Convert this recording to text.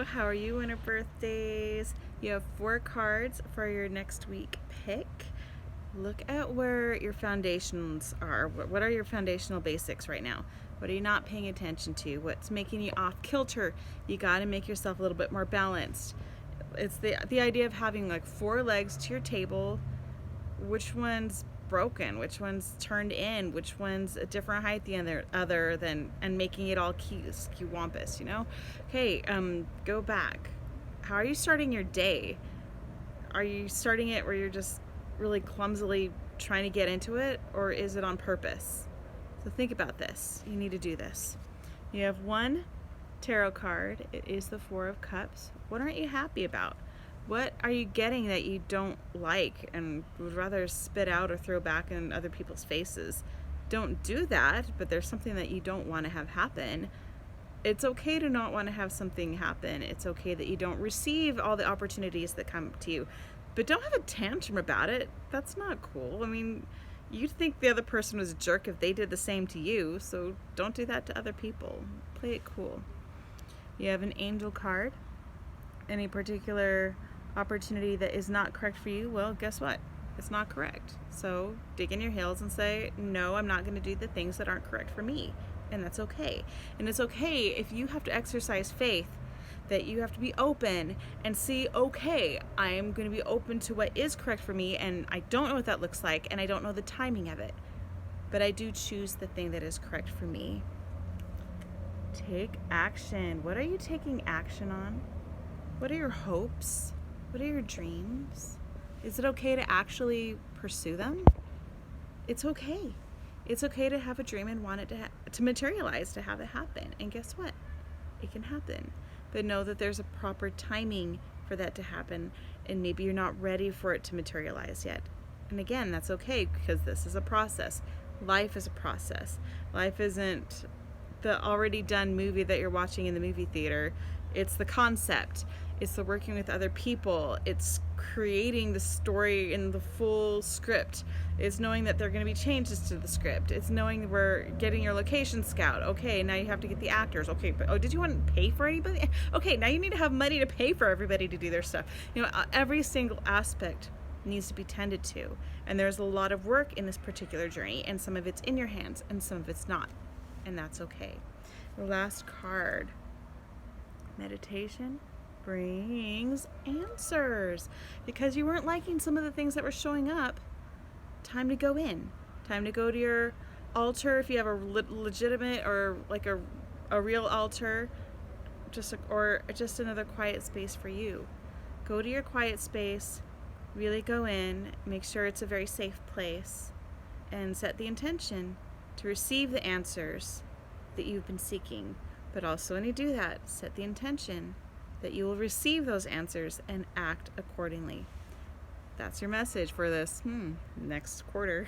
How are you, winter birthdays? You have 4 cards for your next week pick. Look at where your foundations are. What are your foundational basics right now? What are you not paying attention to? What's making you off kilter? You got to make yourself a little bit more balanced. It's the idea of having like 4 legs to your table. Which one's broken? Which one's turned in? Which one's a different height the other than, and making it all skew-wampus, you know? Okay, go back. How are you starting your day? Are you starting it where you're just really clumsily trying to get into it, or is it on purpose? So think about this. You need to do this. You have one tarot card. It is the Four of Cups. What aren't you happy about? What are you getting that you don't like and would rather spit out or throw back in other people's faces? Don't do that, but there's something that you don't want to have happen. It's okay to not want to have something happen. It's okay that you don't receive all the opportunities that come to you. But don't have a tantrum about it. That's not cool. I mean, you'd think the other person was a jerk if they did the same to you, so don't do that to other people. Play it cool. You have an angel card. Any particular opportunity that is not correct for you, well, guess what? It's not correct. So dig in your heels and say, no, I'm not going to do the things that aren't correct for me. And that's okay. And it's okay if you have to exercise faith, that you have to be open and see, okay, I am going to be open to what is correct for me, and I don't know what that looks like, and I don't know the timing of it. But I do choose the thing that is correct for me. Take action. What are you taking action on? What are your hopes? What are your dreams? Is it okay to actually pursue them? It's okay. It's okay to have a dream and want it to materialize, to have it happen. And guess what? It can happen. But know that there's a proper timing for that to happen, and maybe you're not ready for it to materialize yet. And again, that's okay, because this is a process. Life is a process. Life isn't the already done movie that you're watching in the movie theater. It's the concept. It's the working with other people. It's creating the story in the full script. It's knowing that there are going to be changes to the script. It's knowing we're getting your location scout. Okay, now you have to get the actors. Okay, but did you want to pay for anybody? Okay, now you need to have money to pay for everybody to do their stuff. Every single aspect needs to be tended to. And there's a lot of work in this particular journey, and some of it's in your hands and some of it's not. And that's okay. The last card. Meditation brings answers. Because you weren't liking some of the things that were showing up, time to go in. Time to go to your altar if you have a legitimate or like a real altar, or just another quiet space for you. Go to your quiet space, really go in, make sure it's a very safe place, and set the intention to receive the answers that you've been seeking. But also when you do that, set the intention that you will receive those answers and act accordingly. That's your message for this next quarter.